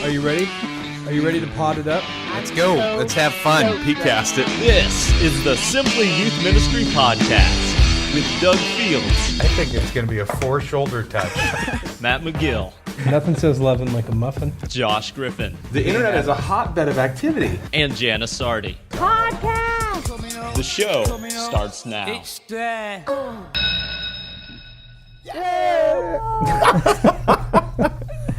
Are you ready? Are you ready to pot it up? Let's go. Let's have fun. Peatcast it. This is the Simply Youth Ministry Podcast with Doug Fields, I think it's going to be a four-shoulder touch. Matt McGill, Nothing says loving like a muffin. Josh Griffin, The internet is a hotbed of activity. and Jana Sardi. Podcast! The show starts now.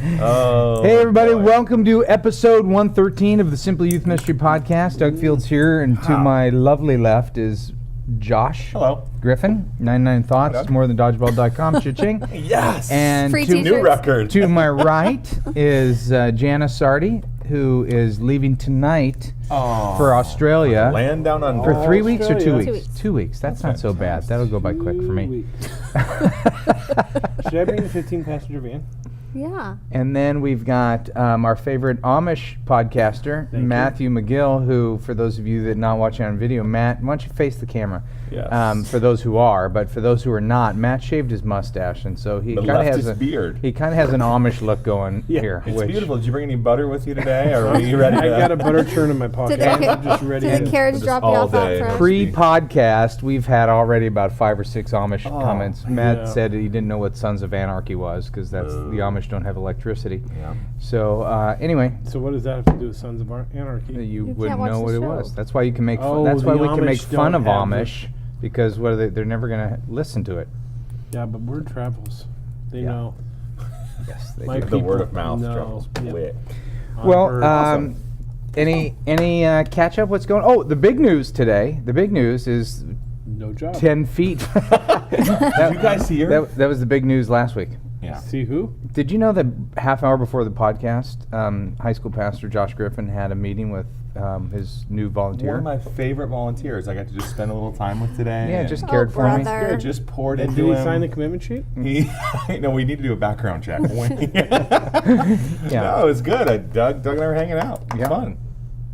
Hey everybody, welcome to episode 113 of the Simply Youth Ministry Podcast. Doug Fields here, and to my lovely left is Josh. Hello. Griffin, 99 Thoughts, Doug. more than dodgeball.com, cha-ching. Yes. And Free to, t-shirts. New record. to my right is Jana Sardi, who is leaving tonight for Australia. Land down under. For 3 weeks or 2 Australia. weeks? 2 weeks. 2 weeks. That's not so bad. That'll go by quick for me. Should I bring the 15-passenger van? Yeah. And then we've got our favorite Amish podcaster, Thank you. Matthew McGill, who, for those of you that are not watching on video, Matt, why don't you face the camera? Yes. For those who are, but for those who are not, Matt shaved his mustache, and so he But kind of left has his beard. He kind of has an Amish look going here. It's beautiful. Did you bring any butter with you today, or are you ready? I got a butter churn in my pocket. Did I'm just ready Did the to... carriage just drop you all off out day. front? Pre-podcast, we've had already about 5 or 6 Amish comments. Matt yeah. said he didn't know what Sons of Anarchy was because that's the Amish don't have electricity. Yeah. So anyway, So what does that have to do with Sons of Anarchy? you can't wouldn't watch know the what it show. was. That's why you can make fun. Oh, That's why the we can make Amish fun of don't have Amish because what are they? They're never gonna listen to it. Yeah, but word travels. They Yeah. know. Yes, they My do. The word people of mouth know. travels Yep. quick. Well, Awesome. any catch up? What's going? Oh, the big news today. The big news is No job. 10 feet. Did you guys see her? That was the big news last week. Yeah. See who? Did you know that half hour before the podcast, high school pastor Josh Griffin had a meeting with his new volunteer? One of my favorite volunteers I got to just spend a little time with today. Yeah, and just cared for me. brother. Good, just poured And into did he him. sign the commitment sheet? No, we need to do a background check. Yeah. No, it was good. Doug and I were hanging out. It was Yeah. fun.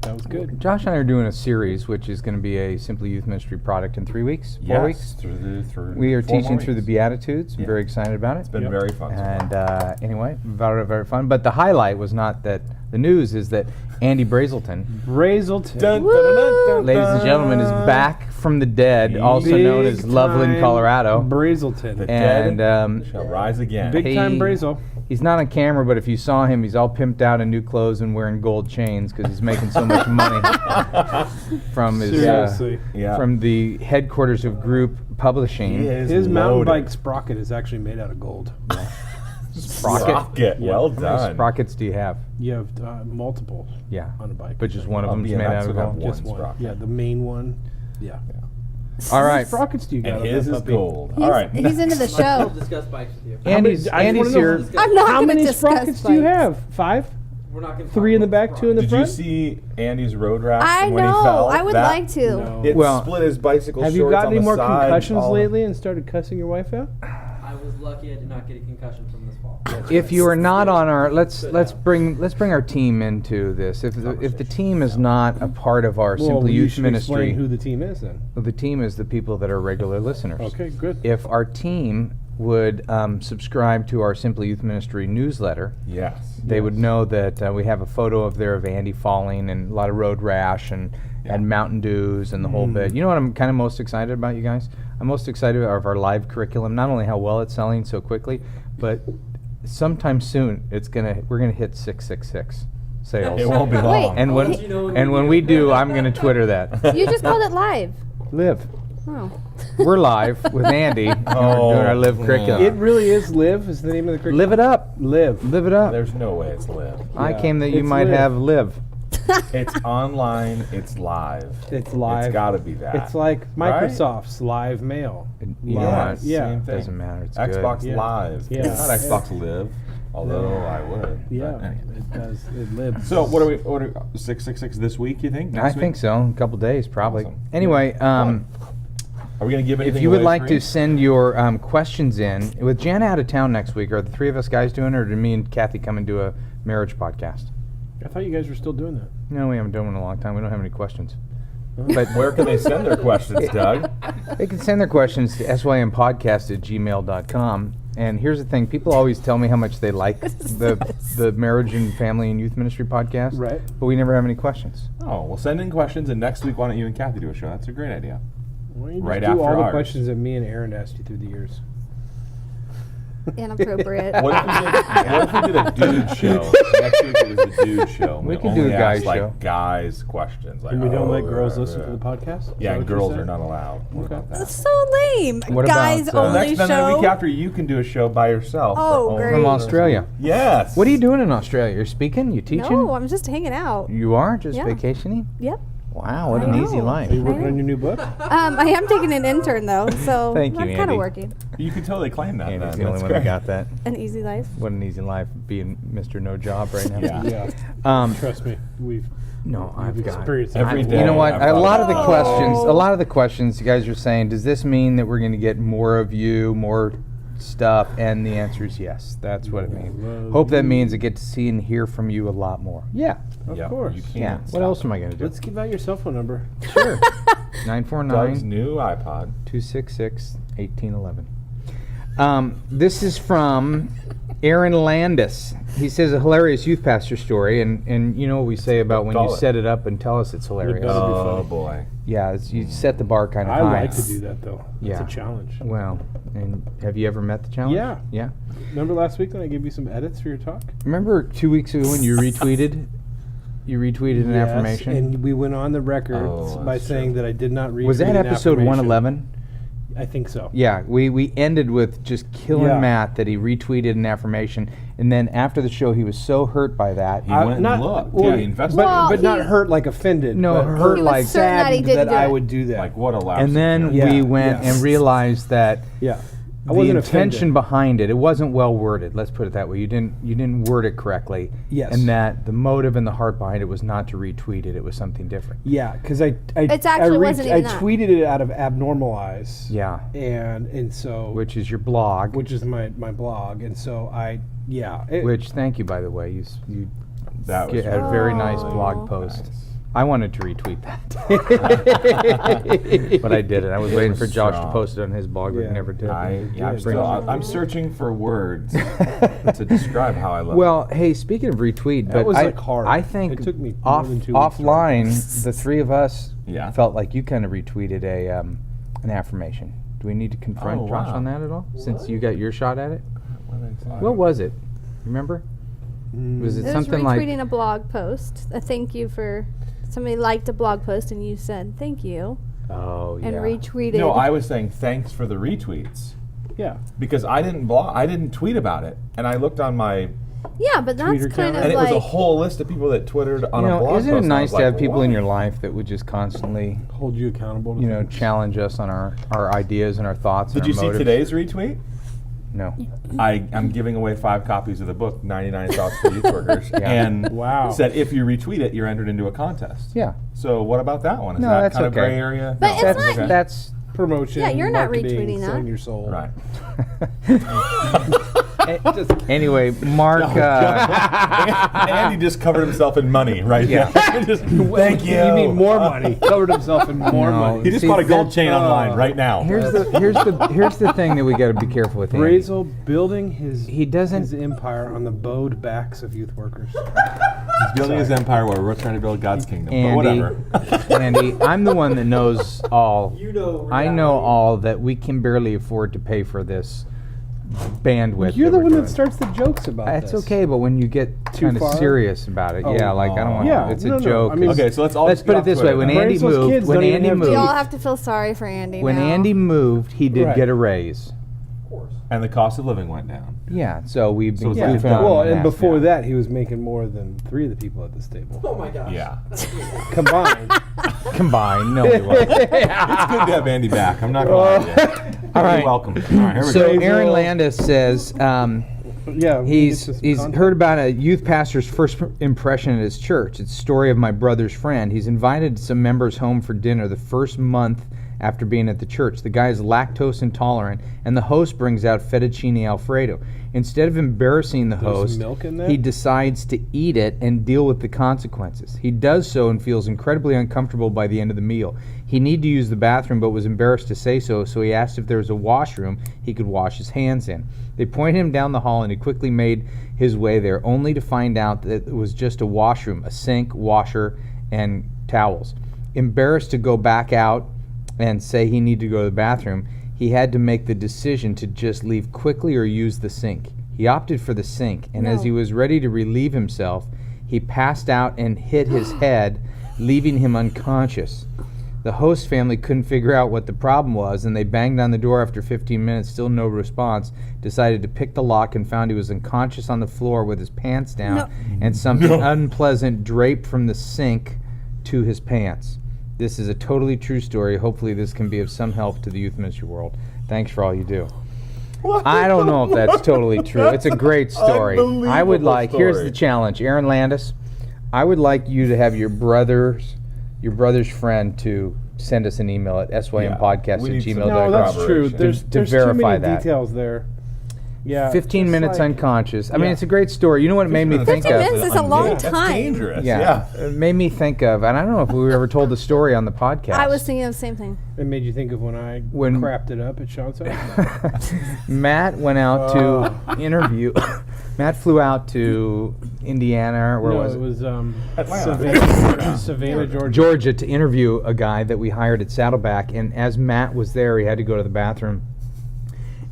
That was good. Josh and I are doing a series, which is going to be a Simply Youth Ministry product in 3 weeks, 4 Yes, weeks. through We are 4 more teaching through the weeks. Beatitudes. I'm Yeah. very excited about it. It's been Yep. very fun. so far. And anyway, very fun. But the highlight was not that. The news is that Andy Brazelton, Brazelton. Dun, dun, dun, dun, dun, ladies and gentlemen, is back from the dead, also known as Loveland, Big-time Colorado. Brazelton. The And dead shall rise again. Big time he- Brazel. He's not on camera, but if you saw him, he's all pimped out in new clothes and wearing gold chains because he's making so much money from his Seriously. Yeah. from the headquarters of Group Publishing. He is His mountain loaded. bike sprocket is actually made out of gold. Sprocket. Well How many done. sprockets do you have? You have multiple Yeah, on a bike. but just one of I'll them's be made an out of expert on gold. one. Just one. sprocket. Yeah, the main one. Yeah. All How many right, sprockets do you got? And on his that is puppy? gold. He's, All right. he's into the show. Discuss bikes with you. Andy's I just wanna here. know I'm not How going to many discuss sprockets do you bikes. have? 5? We're not going to 3 in the back, 2 in the Did you front? see Andy's road rash I when he know. fell? I would That- like to. No. It Well, split his bicycle Have you shorts got on any the more side, concussions all- lately and started cussing your wife out? I was lucky I did not get a concussion from this fall. If you are not on our, let's bring our team into this. If the team is not a part of our Well, Simply you Youth should Ministry, explain who the team is then. the team is the people that are regular listeners. Okay, good. If our team would subscribe to our Simply Youth Ministry newsletter, Yes. they would know that we have a photo of Andy falling and a lot of road rash and Mountain Dews and the whole bit. You know what I'm kind of most excited about, you guys? I'm most excited about our live curriculum. Not only how well it's selling so quickly, but sometime soon we're gonna hit 666 sales. It won't be Wait. long. And when Did you know and when we do, I'm gonna Twitter that. You just called it live. Live. Oh. We're live with Andy. And we're doing our live curriculum. It really is Live is the name of the curriculum. Live it up. Live. Live it up. There's no way it's live. I Yeah. came that you It's might live. have live. It's online. It's live. It's live. It's got to be that. It's like Right? Microsoft's Live Mail. You know Yeah, what? Yeah. same thing. Doesn't matter. It's Xbox good. Yeah. Live. Yeah. It's not Xbox Live, although I would. Yeah, But anyway. it does. It lives. So what are we? 666 this week? You think? I Next think week? so. A couple days, probably. Awesome. Anyway, Are we going to give anything if you would away like free? to send your questions in, with Jana out of town next week, are the 3 of us guys doing it, or do me and Kathy come and do a marriage podcast? I thought you guys were still doing that. No, we haven't done one in a long time. We don't have any questions. But Where can they send their questions, Doug? they can send their questions to sympodcast@gmail.com. And here's the thing: people always tell me how much they like the Marriage and Family and Youth Ministry podcast, Right. but we never have any questions. Oh, well, send in questions, and next week, why don't you and Kathy do a show? That's a great idea. Why don't you just Right do after all the ours. questions that me and Aaron asked you through the years. Inappropriate. What if we did a dude show? Next week it was a dude show. We could only do a guy ask, like, show. guys questions. Like, And we don't oh, let girls yeah, listen yeah. to the podcast? Is Yeah, that and what you girls said? are not allowed. What Okay. about that? That's so lame. What Guys about, only Next then the show. week after, you can do a show by yourself. Oh, for only- great. From Australia. Yes. What are you doing in Australia? You're speaking? You teaching? No, I'm just hanging out. You are just Yeah. vacationing? Yep. Wow, what I an easy know. life. Are you working on your new book? I am taking an intern though, so Thank you, I'm kind Andy. of working. You can totally claim that. Andy's then. the only That's one that great. got that. An easy life. What an easy life being Mr. No Job right now. Yeah. Yeah. Trust me, we've No, I've got experienced Every it. day. You know what? I've A thought lot of the about questions you guys are saying, does this mean that we're going to get more of you, more stuff? And the answer is yes. That's what it means. Hope that means I get to see and hear from you a lot more. Yeah. Of Yeah, course. You can't Yeah. What stop else it. am I going to do? Let's give out your cell phone number. Sure. Doug's 949 new iPod. 266 1811. This is from Aaron Landis. He says a hilarious youth pastor story, and you know what we say about when you Call it. set it up and tell us it's hilarious. better be Oh funny. boy. Yeah, you set the bar kind of I high. like to do that though. It's Yeah. a challenge. Well, and have you ever met the challenge? Yeah. Yeah. Remember last week when I gave you some edits for your talk? Remember 2 weeks ago when you retweeted? You retweeted an Yes, affirmation. and we went on the record Oh, by that's saying true. that I did not retweet Was that an episode affirmation. 111? I think so. Yeah, we ended with just killing Yeah. Matt that he retweeted an affirmation, and then after the show he was so hurt by that. He went not, and looked. well, Yeah, he investigated. but not he- hurt like offended. No, but hurt He was like certain that he saddened didn't that do I it. would do that. Like, what a lapse. and then Yeah. we went Yes. and realized that yeah, I the wasn't intention offended. behind it wasn't well worded. Let's put it that way. You didn't word it correctly. Yes. And that the motive and the heart behind it was not to retweet it. It was something different. Yeah, because I It's actually wasn't even I that. tweeted it out of Abnormalize. Yeah. and so Which is your blog. which is my blog, and so Which thank you by the way. You That was had a very nice Oh. blog post. nice. I wanted to retweet that, but I didn't. I was It waiting was for Josh to strong. post it on his blog, but Yeah. he never did. I'm searching for words to describe how I love Well, hey, speaking of retweet, That but was, I, like, hard. I think It took me more than 2 weeks to offline, the three of us Yeah. felt like you kind of retweeted an affirmation. Do we need to confront Oh, Josh wow. on that at all? Since you got your shot at it, it. what was it? Remember? Was it It was something retweeting like? a blog post. A thank you for somebody liked a blog post and you said thank you Oh yeah. and retweeted. No, I was saying thanks for the retweets Yeah, because I didn't tweet about it, and I looked on my, yeah, but that's Tweeter kind account. of and it like was a whole list of people that twittered on You a know, blog isn't post. it and I nice was to have like, people in "Why?" your life that would just constantly, hold you accountable. To you know, things. challenge us on our ideas and our thoughts? Did and you our see motives? today's retweet? No. I'm giving away 5 copies of the book, 99 Thoughts for Youth Workers, Yeah. and Wow. said if you retweet it, you're entered into a contest. Yeah. So what about that one? Is No, that that's kind of okay. gray area? But No, it's That's not- okay. that's promotion. Yeah, you're not marketing, retweeting that. selling your soul. right. anyway. Mark. Andy just covered himself in money right Yeah. there. Just, thank you. You need more money. Covered himself in more No. money. He just See, bought a gold that's- chain online right now. Here's the thing that we got to be careful with. Andy. Brazel building his He doesn't- his empire on the bowed backs of youth workers. He's building his empire where we're trying to build God's kingdom. Andy, But whatever. Andy, I'm the one that knows all. You know I know reality. all that we can barely afford to pay for this bandwidth. You're the we're one doing. that starts the jokes about That's this. okay, but when you get Too kind of far? serious about it, Oh. yeah, like I don't want. Yeah, it's no, a no, joke. I mean- Okay, so let's all let's just put get it off this way: Twitter when then. Andy Brazel's moved, kids when don't even Andy have we all moved, have to feel sorry for Andy when now. Andy moved, he did Right. get a raise. Of course. And the cost of living went down. Yeah, so we've So been it's Yeah. like goofing that. on Well, that. and before yeah. that, he was making more than 3 of the people at this table Oh my gosh. Yeah. combined. combined, no, we won't. It's good to have Andy back. I'm not going to lie to you. All right. You're welcome. All right, here we So go. Aaron Landis says Yeah, we he's get to some he's content. heard about a youth pastor's first impression at his church. It's the story of my brother's friend. He's invited some members home for dinner the first month after being at the church. The guy is lactose intolerant, and the host brings out fettuccine alfredo. Instead of embarrassing the There's host, milk in that? he decides to eat it and deal with the consequences. He does so and feels incredibly uncomfortable by the end of the meal. He needed to use the bathroom but was embarrassed to say so, so he asked if there was a washroom he could wash his hands in. They pointed him down the hall, and he quickly made his way there, only to find out that it was just a washroom, a sink, washer, and towels. Embarrassed to go back out and say he needed to go to the bathroom, he had to make the decision to just leave quickly or use the sink. He opted for the sink, and as he was ready to relieve himself, he passed out and hit his head, leaving him unconscious. The host family couldn't figure out what the problem was, and they banged on the door after 15 minutes, still no response, decided to pick the lock and found he was unconscious on the floor with his pants down and something unpleasant draped from the sink to his pants. This is a totally true story. Hopefully this can be of some help to the youth ministry world. Thanks for all you do. I don't know if that's totally true. It's a great story. I would like, here's the challenge. Aaron Landis, I would like you to have your brother's friend to send us an email at sympodcast@gmail.com. No, that's true. There's verify too many details there. Yeah. 15 just minutes like- unconscious. I mean, Yeah. it's a great story. You know what it made me think 15 of? minutes is a long That's time. dangerous. Yeah. It made me think of, and I don't know if we ever told the story on the podcast. I was thinking of the same thing. It made you think of when I When- crapped it up at Sean's house. Matt went out to interview. Matt flew out to Indiana, or where No, was it it? was Savannah, Georgia. Georgia, to interview a guy that we hired at Saddleback. And as Matt was there, he had to go to the bathroom.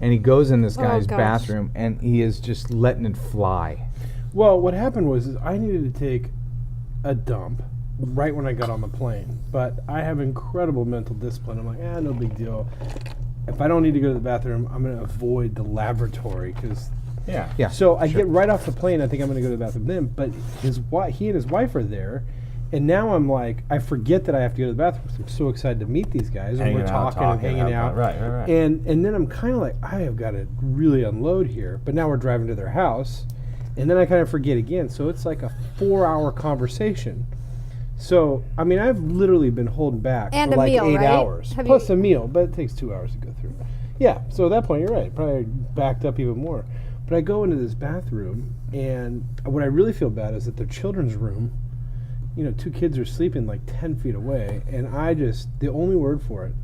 And he goes in this guy's gosh. bathroom, and he is just letting it fly. Well, what happened was is I needed to take a dump right when I got on the plane. But I have incredible mental discipline. I'm like, no big deal. If I don't need to go to the bathroom, I'm going to avoid the lavatory because. Yeah. So I get right off the plane. I think I'm going to go to the bathroom then. But he and his wife are there, and now I'm like, I forget that I have to go to the bathroom. I'm so excited to meet these guys, and we're talking and hanging out. Right. And then I'm kind of like, I have got to really unload here. But now we're driving to their house, and then I kind of forget again. So it's like a 4-hour conversation. So, I mean, I've literally been holding back And for a like meal, 8 right? hours. Have Plus you- a meal, but it takes 2 hours to go through. Yeah, so at that point, you're right. Probably backed up even more. But I go into this bathroom, and what I really feel bad is that the children's room, 2 kids are sleeping like 10 feet away, and the only word for it,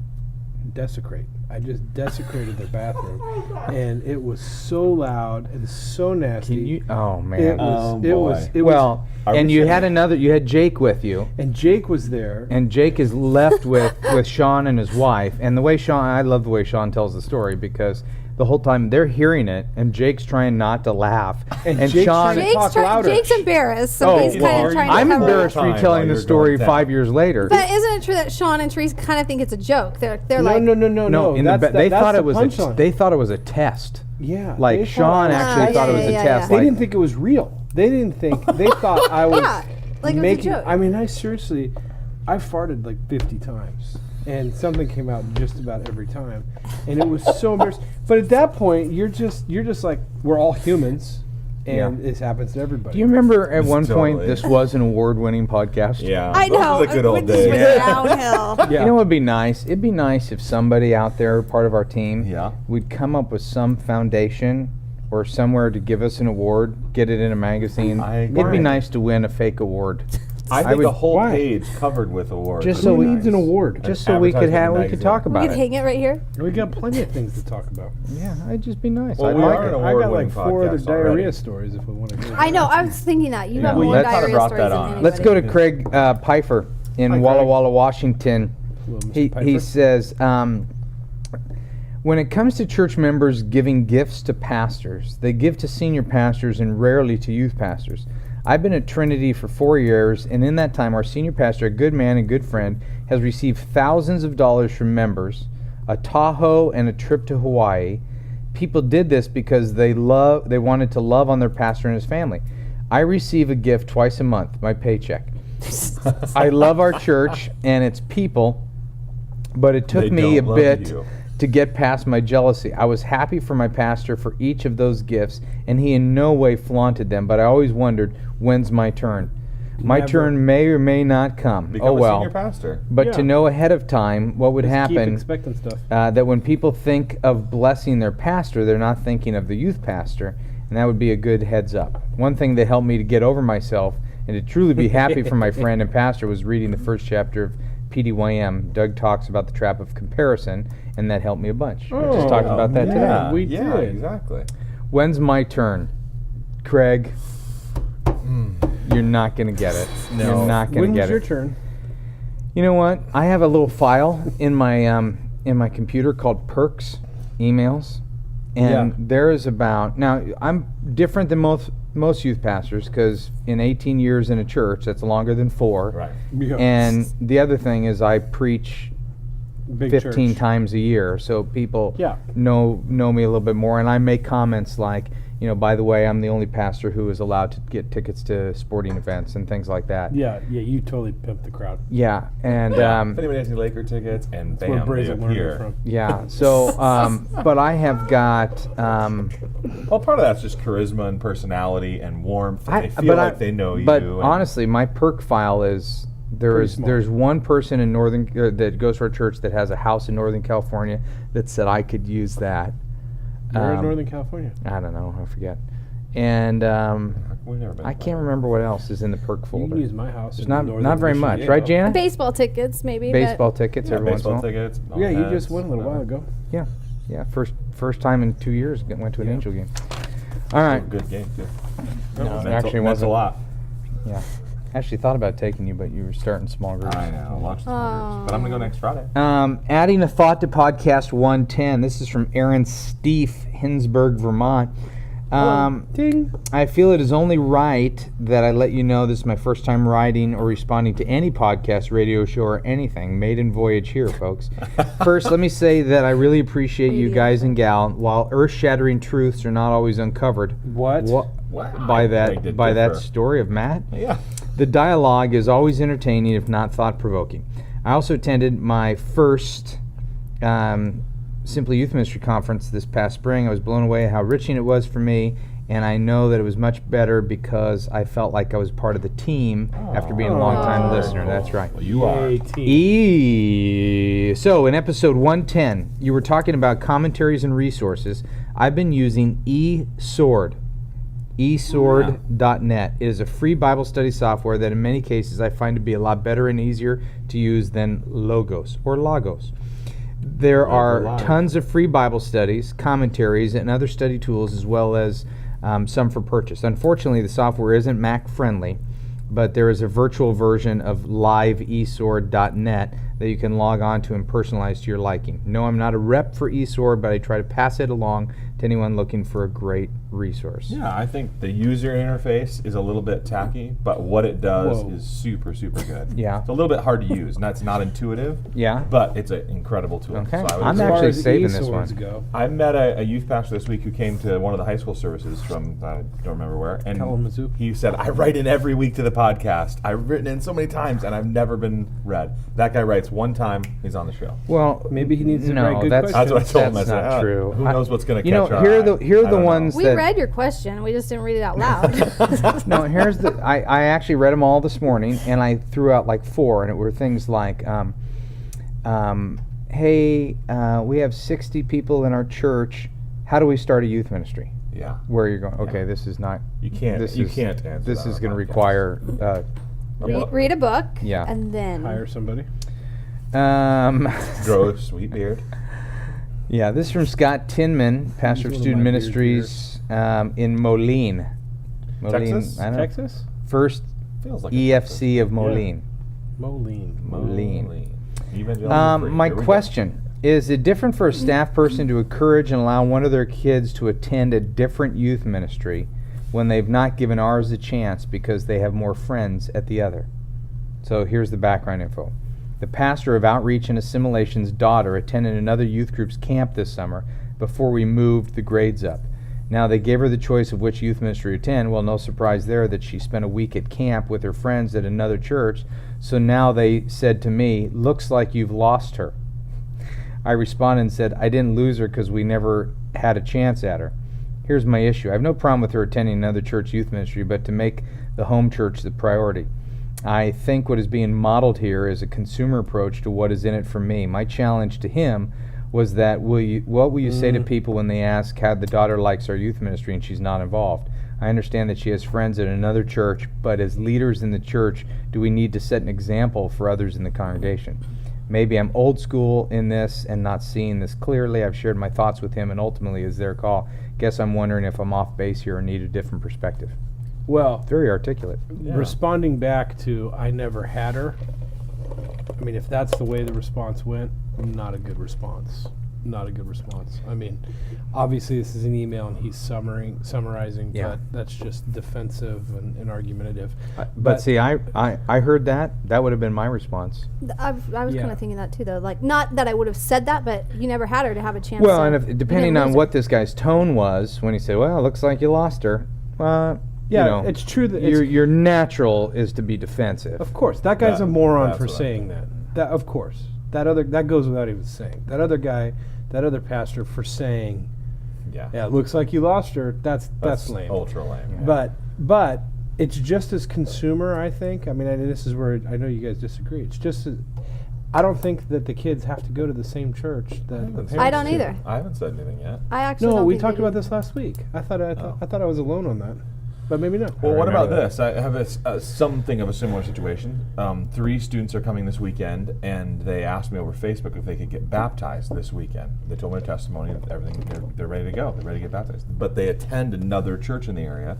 desecrate. I just desecrated their bathroom, and it was so loud and so nasty. Oh, man. It was. It was. It Well, Are and we you saying- had Jake with you. and Jake was there. And Jake is left with Sean and his wife. And the way I love the way Sean tells the story, because the whole time they're hearing it, and Jake's trying not to laugh. And And Jake's Sean, trying to talk louder. Jake's embarrassed, so Oh, he's kind well, of trying I'm to cover embarrassed it. for you Time telling while the you're story going 5 down. years later. But isn't it true that Sean and Therese kind of think it's a joke? They're no, like, no. in the That's they that's thought the it was punchline. they thought it was a test. Yeah. Like they Sean thought- actually thought it was a yeah, test. They like, didn't think it was real. They didn't think. They thought I was Yeah, like it was a making. joke. I mean, I farted like 50 times, and something came out just about every time, and it was so embarrassing. But at that point, you're just like, we're all humans, and this happens to everybody. Do you remember at one point Totally. this was an award-winning podcast? Yeah. I those know. were the good old this days. was downhill. Yeah. You know what would be nice? It'd be nice if somebody out there, part of our team, Yeah. would come up with some foundation or somewhere to give us an award, get it in a magazine. I It'd be agree. nice to win a fake award. I think would- a whole Why? page covered with awards. Just would so be we nice. needs an award? Just so we could Advertisement talk magazine. about We could it. hang it right here. We got plenty of things to talk about. Yeah, it'd just be nice. Well, I'd we like are it. an I got award-winning like 4 other podcast diarrhea already. stories if we want to go. I know. I was thinking that. You Yeah. have Well, more let's- diarrhea brought stories that than on. anybody. Let's go to Craig Pfeiffer in Hi, Walla Craig. Walla, Washington. Hello, Mr. He Piper. says, when it comes to church members giving gifts to pastors, they give to senior pastors and rarely to youth pastors. I've been at Trinity for 4 years, and in that time, our senior pastor, a good man and good friend, has received thousands of dollars from members, a Tahoe, and a trip to Hawaii. People did this because they wanted to love on their pastor and his family. I receive a gift twice a month, my paycheck. I love our church and its people, but it took They me a don't love bit you. to get past my jealousy. I was happy for my pastor for each of those gifts, and he in no way flaunted them, but I always wondered, when's my turn? My Never. turn may or may not come. Become Oh a well. senior pastor. But Yeah. to know ahead of time what would Just keep happen, expecting stuff. that when people think of blessing their pastor, they're not thinking of the youth pastor, and that would be a good heads up. One thing that helped me to get over myself and to truly be happy for my friend and pastor was reading the first chapter of PDYM. Doug talks about the trap of comparison, and that helped me a bunch. I just talked about that today. Yeah, We yeah, did. exactly. When's my turn? Craig, you're not going to get it. No. You're not going When to was get your it. turn? You know what? I have a little file in my computer called perks, emails, and Yeah. there is about, now I'm different than most youth pastors because in 18 years in a church, that's longer than 4. Right. Yeah. And the other thing is I preach Big 15 church. times a year, so people Yeah. know me a little bit more, and I make comments like, by the way, I'm the only pastor who is allowed to get tickets to sporting events and things like that. Yeah, you totally pimped the crowd. Yeah, and If anybody has any Laker tickets, and That's where bam, they Brazen learned it appear. from. yeah. So, but I have got. Well, part of that's just charisma and personality and warmth, and they feel but like they know you. But and- honestly, my perk file is Pretty small. there's one person in that goes to our church that has a house in Northern California that said I could use that. Where in Northern California? I don't know. I forget. And We've never been I to can't that. remember what else is in the perk You folder. can use my house. There's in not Northern very much, Michigan. right, Jana? Baseball tickets, maybe. but- Baseball tickets Yeah, every once in a baseball while. tickets. Yeah, you heads, just won a little while whatever. ago. Yeah. First time in 2 years went to an Yeah. Angel game. All right. Good game too. No, it Mental- actually meant wasn't. a lot. Yeah. Actually thought about taking you, but you were starting small groups. I know. Watch the Tigers. But I'm gonna go next Friday. Adding a thought to podcast 110. This is from Aaron Steef, Hinsburg, Vermont. Ding. I feel it is only right that I let you know this is my first time writing or responding to any podcast, radio show, or anything. Maiden voyage here, folks. First, let me say that I really appreciate you Radio guys and gal. While earth-shattering truths are not always uncovered, What? Wow. by I beg to that differ. story of Matt. Yeah. The dialogue is always entertaining, if not thought-provoking. I also attended my first Simply Youth Ministry Conference this past spring. I was blown away how enriching it was for me, and I know that it was much better because I felt like I was part of the team after being a long-time Oh. listener. That's right. Well, you are. Yay, team. So, in episode 110, you were talking about commentaries and resources. I've been using eSword. eSword.net. It is a free Bible study software that in many cases I find to be a lot better and easier to use than Logos. There are Live. tons of free Bible studies, commentaries, and other study tools, as well as some for purchase. Unfortunately, the software isn't Mac friendly, but there is a virtual version of liveesword.net that you can log on to and personalize to your liking. No, I'm not a rep for eSword, but I try to pass it along to anyone looking for a great resource. Yeah, I think the user interface is a little bit tacky, but what it does Whoa. is super, super good. Yeah. It's a little bit hard to use, and that's not intuitive, Yeah? but it's an incredible tool. Okay. So I would I'm As say- far actually as saving this e-swords one. Go. I met a youth pastor this week who came to one of the high school services from, I don't remember where, and Kalamazoo? he said, I write in every week to the podcast. I've written in so many times, and I've never been read. That guy writes one time, he's on the show. Well, Maybe he needs to no, write good that's, That's what I told him. That's I said, not "Ah, true. who knows what's gonna You know, catch our here are eye? the I don't know." ones We that read your question. We just didn't read it out loud. No, here's the. I actually read them all this morning, and I threw out like 4, and it were things like, hey, we have 60 people in our church. How do we start a youth ministry? Yeah. Where are you going? Okay, this is not. You can't. This You is, can't answer. This that is on going to a podcast. require. Read a book. Yeah. And then Hire somebody. Grow a sweet beard. Yeah, this is from Scott Tinman, pastor of He's one of Student my Ministries in Moline. Texas? I don't know. Texas? First Feels like EFC of Moline. Moline. Moline. Evangelical free. My Here we go. question, is it different for a staff person to encourage and allow one of their kids to attend a different youth ministry when they've not given ours a chance because they have more friends at the other? So here's the background info. The pastor of Outreach and Assimilation's daughter attended another youth group's camp this summer before we moved the grades up. Now they gave her the choice of which youth ministry to attend. Well, no surprise there that she spent a week at camp with her friends at another church. So now they said to me, looks like you've lost her. I responded and said, I didn't lose her because we never had a chance at her. Here's my issue. I have no problem with her attending another church youth ministry, but to make the home church the priority. I think what is being modeled here is a consumer approach to what is in it for me. My challenge to him was that what will you say to people when they ask how the daughter likes our youth ministry and she's not involved? I understand that she has friends at another church, but as leaders in the church, do we need to set an example for others in the congregation? Maybe I'm old school in this and not seeing this clearly. I've shared my thoughts with him, and ultimately it's their call. Guess I'm wondering if I'm off base here or need a different perspective. Well, Very articulate. responding back to I never had her, I mean, if that's the way the response went, not a good response. Not a good response. I mean, obviously this is an email and he's summarizing, Yeah. but that's just defensive and argumentative. But see, I heard that. That would have been my response. I was Yeah. kind of thinking that too, though. Like, not that I would have said that, but you never had her to have a chance. Well, to, and you if, didn't depending on lose what her. this guy's tone was when he said, "Well, it looks like you lost her," Yeah, you know, it's true that your natural is to be defensive. of course, that guy's a moron that's for what I saying think. that. Of course, that goes without even saying. That other guy, that other pastor for saying, Yeah. yeah, it looks like you lost her. That's lame. Ultra lame. But it's just as consumer, I think. I mean, this is where I know you guys disagree. It's just I don't think that the kids have to go to the same church that the parents I don't do. either. I haven't said anything yet. I actually No, don't we think talked they about do. this last week. I thought I was alone on that, but maybe not. Well, what about remember this? I have something of a similar situation. 3 students are coming this weekend, and they asked me over Facebook if they could get baptized this weekend. They told me their testimony, everything. They're ready to go. They're ready to get baptized. But they attend another church in the area.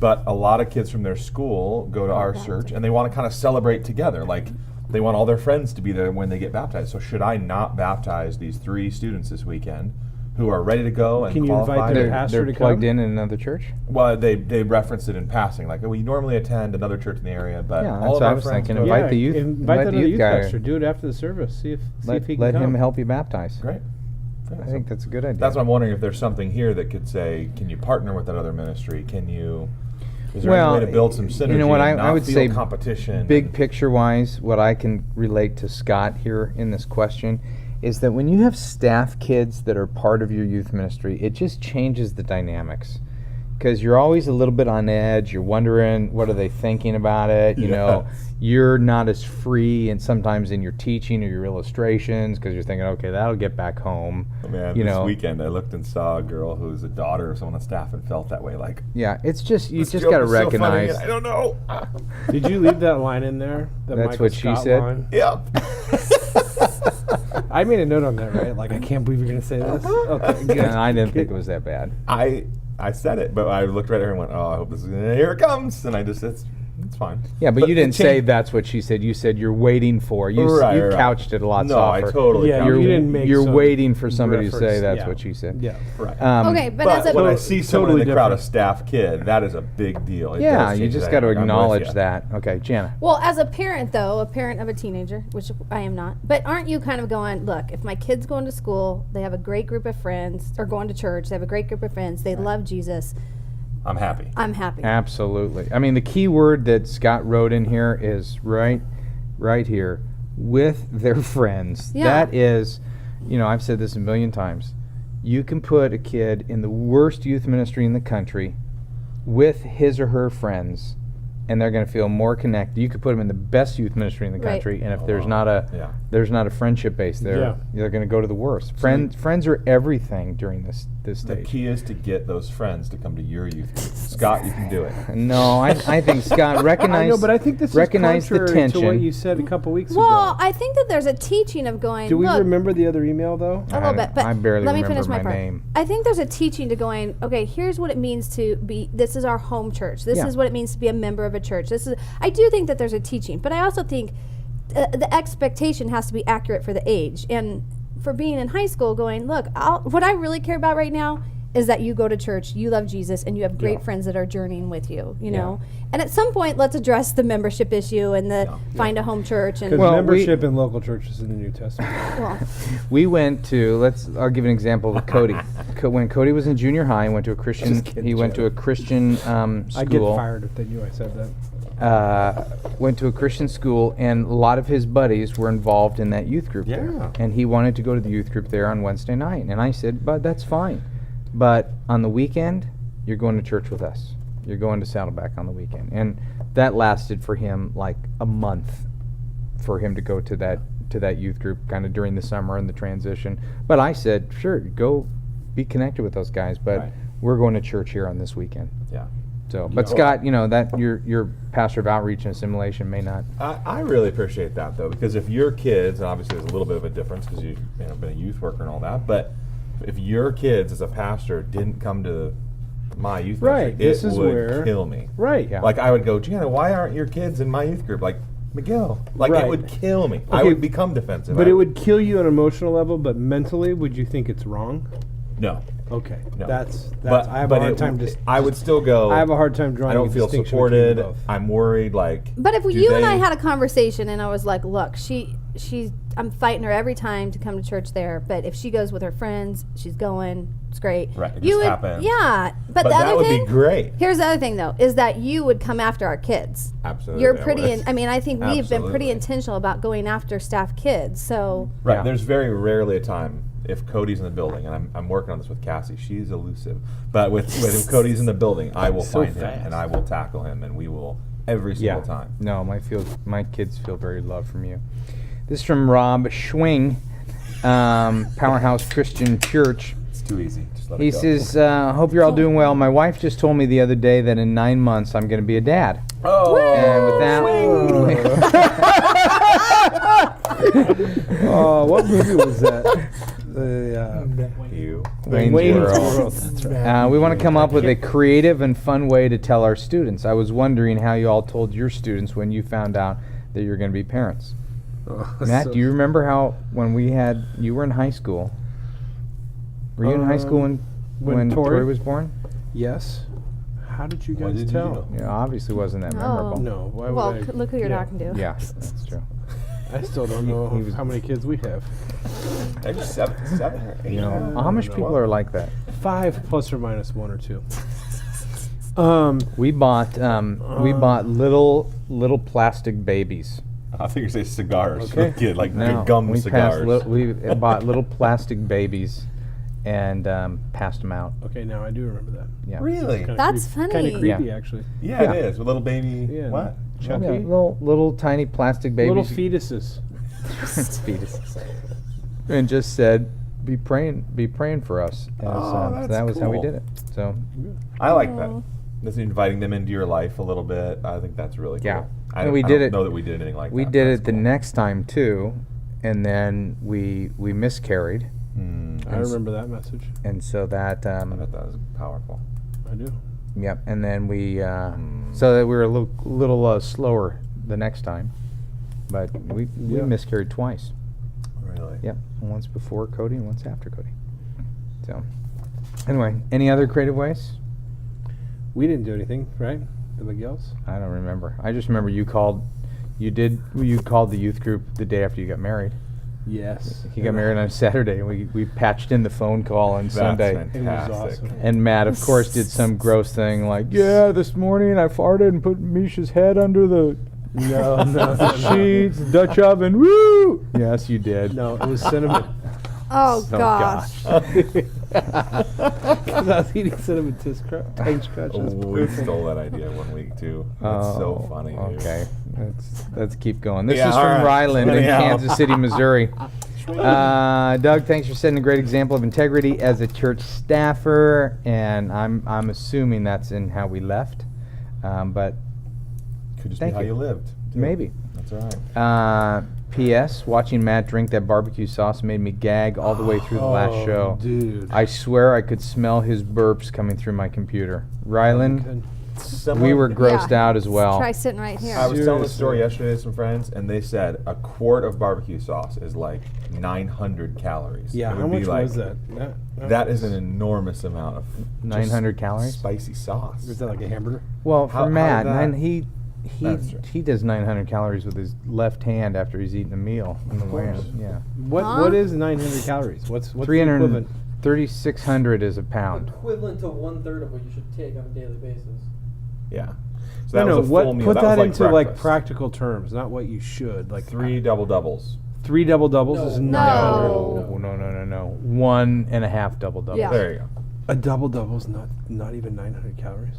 But a lot of kids from their school go to our church, and they want to kind of celebrate together. Like, they want all their friends to be there when they get baptized. So should I not baptize these 3 students this weekend who are ready to go and Can you invite qualified? their They're, pastor they're to plugged come? in another church. Well, they referenced it in passing, like, we normally attend another church in the area, but Yeah, all that's of what I our was friends thinking. go. Invite the youth- Invite invite that the other youth youth guy. pastor. Do it after the service. See if he can Let come. him help you baptize. Great. I think that's a good idea. That's why I'm wondering if there's something here that could say, can you partner with that other ministry? Can you? Is there Well, any way to build some synergy? you know what, and I not would feel say competition. Big and- picture wise, what I can relate to Scott here in this question is that when you have staff kids that are part of your youth ministry, it just changes the dynamics. Because you're always a little bit on edge. You're wondering, what are they thinking about it? You know, you're not as free, and sometimes in your teaching or your illustrations, because you're thinking, okay, that'll get back home. Oh, man, you this know, weekend I looked and saw a girl who's a daughter of someone on staff and felt that way. Like, yeah, it's just you this just joke got to is so funny, recognize. and I don't know. Did you leave that line in there? The That's Michael what she Scott said? line? Yeah. I made a note on that, right? Like, I can't believe you're going to say this. Okay, good. And I didn't think it was that bad. I said it, but I looked right at her and went, "Oh, I hope this is here it comes." And I just it's fine. Yeah, but you it didn't say changed- that's what she said. You said you're waiting for. You Right. couched it a lot No, softer. I totally. Yeah, couched You're, you it. didn't make you're some waiting for somebody to say reference, that's yeah. what she said. Yeah. Right. Okay, but as But a when I see someone totally in the crowd, a different. staff kid, that is a big deal. It Yeah, does you change just the got to dynamic. I'm with acknowledge ya. that. Okay, Jana. Well, as a parent, though, a parent of a teenager, which I am not, but aren't you kind of going, look, if my kid's going to school, they have a great group of friends, or going to church, they have a great group of friends, they love Jesus, I'm happy. I'm happy. Absolutely. I mean, the key word that Scott wrote in here is right here, with their friends. Yeah. That is, you know, I've said this a million times. You can put a kid in the worst youth ministry in the country with his or her friends, and they're going to feel more connected. You could put them in the best youth ministry in the Right. country, and if there's not a Yeah. there's not a friendship base there, Yeah. they're going to go to the worst. Friends are everything during this The stage. key is to get those friends to come to your youth group. Scott, you can do it. No, I think Scott recognize. I know, but I think this recognize is the contrary to what tension. you said a couple weeks Well, ago. I think that there's a teaching of going, Do we look, remember the other email, though? a little bit, but I barely let me remember finish my my part. name. I think there's a teaching to going, okay, here's what it means to be, this is our home church. This Yeah. is what it means to be a member of a church. I do think that there's a teaching, but I also think the expectation has to be accurate for the age. And for being in high school going, look, what I really care about right now is that you go to church, you love Jesus, and you have great friends that are journeying with you, you know? And at some point, let's address the membership issue and the find a home church. And Because Well, membership in local churches in the New Testament. well, We went to I'll give an example of Cody. When Cody was in junior high, he went to a Christian. Just kidding, He went to a Jared. Christian I'd get school. fired if they knew I said that. Went to a Christian school, and a lot of his buddies were involved in that youth group there. Yeah. And he wanted to go to the youth group there on Wednesday night, and I said, "But that's fine. But on the weekend, you're going to church with us. You're going to Saddleback on the weekend." And that lasted for him like a month for him to go to that youth group kind of during the summer and the transition. But I said, sure, go be connected with those guys, but Right. we're going to church here on this weekend. Yeah. So, but Scott, that your pastor of outreach and assimilation may not. I really appreciate that, though, because if your kids, and obviously there's a little bit of a difference because you've been a youth worker and all that, but if your kids as a pastor didn't come to my youth Right, ministry, this it is would where- kill me. Right. Yeah. Like I would go, Jana, why aren't your kids in my youth group? Like, Miguel, like Right. it would kill me. I Okay, would become defensive. But it would kill you on an emotional level, but mentally, would you think it's wrong? no. Okay. No. That's But I have a hard it time would- just I would still go. I have a hard time drawing I don't a feel distinction supported. between both. I'm worried. Like, But if do you and they- I had a conversation and I was like, look, she's I'm fighting her every time to come to church there, but if she goes with her friends, she's going. It's great. Right, it you just would, happens. Yeah, but the that other would thing, be great. Here's the other thing though, is that you would come after our kids. Absolutely. You're I pretty. would. I mean, I think we've been pretty Absolutely. intentional about going after staff kids. So Right. Yeah. There's very rarely a time if Cody's in the building, and I'm working on this with Cassie. She's elusive, but if Cody's in the building, I will So find him fast. and I will tackle him, and we will every single time. No, my kids feel very loved from you. This is from Rob Schwing, Powerhouse Christian Church. It's too easy. Just let He it go. says, hope you're all doing well. My wife just told me the other day that in 9 months I'm going to be a dad. "Oh, And with that, Oh, what movie was that? you." Wayne's World. That's right. We want to come up with a creative and fun way to tell our students. I was wondering how you all told your students when you found out that you're going to be parents. Matt, So- do you remember how when you were in high school? Were you in high school when Tori was born? Yes. How did you What guys did you tell? do? Obviously wasn't that Oh. memorable. No. Why well, would I? look who you're yeah. talking to. Yeah, that's true. I still don't know he was- how many kids we have. Maybe seven or eight. You know, Amish people are like that. 5 plus or minus 1 or 2. We bought little plastic babies. I think you say cigars. Okay. Kid, like No, big gum we cigars. we bought little plastic babies and passed them out. Okay, now I do remember that. Yeah. Really? That's funny. Kind of creepy, Yeah. actually. Yeah, Yeah. it is. With little baby. Yeah. What? Chunky. Yeah, little tiny plastic babies. Little fetuses. fetuses. And just said, be praying for us. As, so that's that was how we cool. did it. So I like that. Just inviting them into your life a little bit. I think that's really cool. Yeah. I And don't, we I did don't it- know that we did anything like we that. did That's it the cool. next time too, and then we miscarried, I remember that message. and so that I bet that was powerful. I do. yep. And then we so that we were a little slower the next time, but we Yeah. miscarried twice. Really? Yep, once before Cody and once after Cody. So anyway, any other creative ways? We didn't do anything, right? The Miguels? I don't remember. I just remember you called the youth group the day after you got married. Yes. He got married on Saturday, and we patched in the phone call on That's Sunday. It was fantastic. awesome. And Matt, of course, did some gross thing like, yeah, this morning I farted and put Misha's head under the sheets, Dutch oven, woo! Yes, you did. No, it was cinnamon. Oh, Oh, gosh. Because I was eating cinnamon Tank Scratch. Oh, we stole that idea one week too. That's so funny. Dude. Okay, let's keep going. This Yeah, is all from right. Ryland in Anyhow. Kansas City, Missouri. Doug, thanks for setting a great example of integrity as a church staffer, and I'm assuming that's in how we left, but Could just Thank be how you. you lived. too. maybe. That's all right. P.S. Watching Matt drink that barbecue sauce made me gag all the way through the last show. Dude. I swear I could smell his burps coming through my computer. Ryland, we were grossed Yeah. out as well. Try sitting right here. I was telling the Seriously. story yesterday to some friends, and they said a quart of barbecue sauce is like 900 calories. Yeah, It how would be much like- was that? That is an enormous amount of 900 just calories? spicy sauce. Was that like a hamburger? Well, How- for Matt, how did that- he That's true. he does 900 calories with his left hand after he's eaten a meal in the Of weigh-in. course. Yeah, What is 900 calories? What's the 300 equivalent? 3,600 is a pound. Equivalent to 1/3 of what you should take on a daily basis. Yeah. So that No, was a full what? meal. Put that was into like breakfast. practical terms, not what you should. Like 3 double doubles. 3 double doubles is No. 900. No. 1.5 double doubles. Yeah. There you go. A double double is not even 900 calories.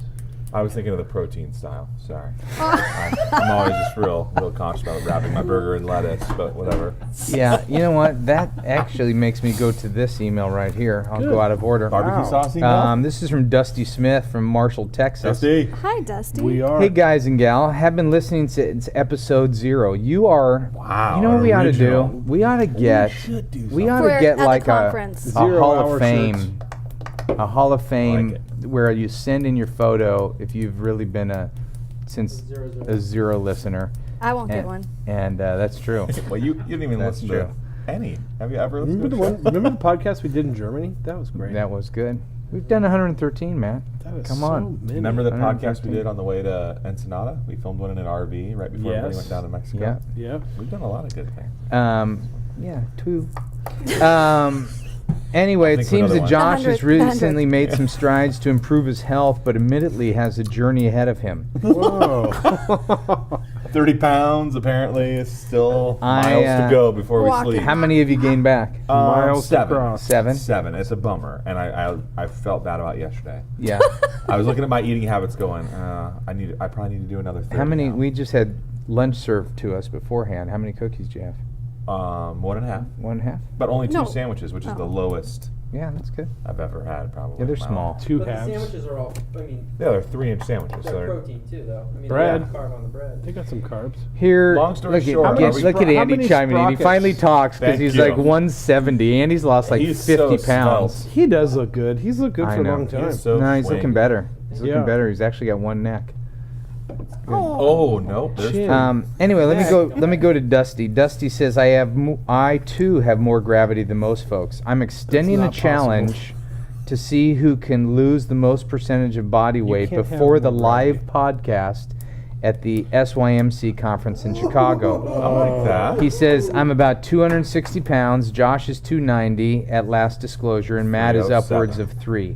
I was thinking of the protein style. Sorry. I'm always just real conscious about wrapping my burger in lettuce, but whatever. Yeah, you know what? That actually makes me go to this email right here. I'll go out of order. Barbecue sauce email? This is from Dusty Smith from Marshall, Texas. Dusty. Hi, Dusty. We are. Hey guys and gal, have been listening since episode 0. You are. Wow, You know what we ought to do? original. We ought to get. should do We ought For- to get at the like a conference. a 0 Hall hour of Fame. A Hall of Fame where you send in your photo if you've really been a 0 listener. I won't get And- one. And that's true. Well, you didn't even That's listen true. to any. Have you ever listened Remember to the a one? show? Remember the podcast we did in Germany? That was great. That was good. We've done 113, Matt. That was Come so on. many. Remember the podcast 113. we did on the way to Ensenada? We filmed one in an RV right before everybody Yes. went down to Mexico. Yeah. Yeah. We've done a lot of good things. Yeah, 2. Anyway, it Think of seems another that one. Josh has 100. recently made some strides to improve his health, but admittedly has a journey ahead of him. Whoa. 30 pounds apparently is still I, miles to go before we walking. sleep. How many have you gained back? Miles to 7. cross. 7? 7. It's a bummer, and I felt bad about yesterday. Yeah. I was looking at my eating habits, going, I probably need to do another 30 How many? now. We just had lunch served to us beforehand. How many cookies do you have? 1.5, 1.5? but only 2 No. sandwiches, which is Oh. the lowest Yeah, that's good. I've ever had, probably. Yeah, they're Wow. small. 2 But the halves. sandwiches are all, I mean, Yeah, they're 3-inch sandwiches. So they're they're protein too, though. I mean, Bread. they have carb on the bread. They got some carbs. Here, Long story look short, at, are we look at how Andy many chiming in. He sprockets? finally talks because Thank he's you. like 170. Andy's lost like He's 50 so pounds. svelte. He does look good. He's looked good I for know. a long time. He's so No, he's swing. looking better. He's looking Yeah. better. He's actually got one neck. Oh, nope. There's Shit. 3. Anyway, let me go to Dusty. Dusty says I too have more gravity than most folks. I'm extending the not challenge to see who can lose the most percentage of body weight can't have before the more live podcast at the SYMC conference in Chicago. I like that. He says, I'm about 260 pounds, Josh is 290 at last disclosure, and Matt is 307. upwards of 3.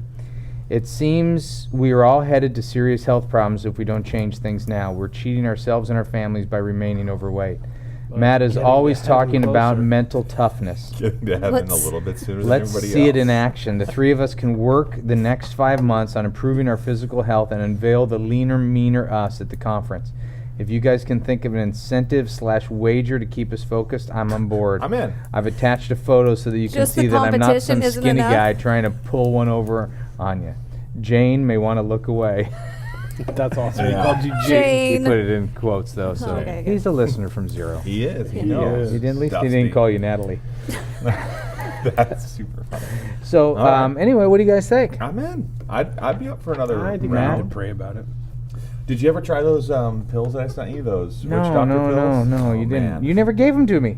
It seems we are all headed to serious health problems if we don't change things now. We're cheating ourselves and our families by remaining overweight. Matt is getting always to heaven talking about closer. mental toughness. Getting to heaven Let's- a little bit sooner Let's than everybody see else. it in action. The 3 of us can work the next 5 months on improving our physical health and unveil the leaner, meaner us at the conference. If you guys can think of an incentive/wager to keep us focused, I'm on board. I'm in. I've attached a photo so that you Just can the see that I'm not some competition isn't skinny enough? guy trying to pull one over on you. Jane may want to look away. That's awesome. Yeah. He called you He Jane. put it in quotes though, so Okay, good. he's a listener from 0. He is. He He knows. is. He didn't, at least he Dusty. didn't call you Natalie. That's super funny. So All right. anyway, what do you guys think? I'm in. I'd be up for another I think I need to round. pray about it. Did you ever try those pills that I sent you? Those witch No, doctor no, pills? no, Oh, you didn't. man. You never gave them to me.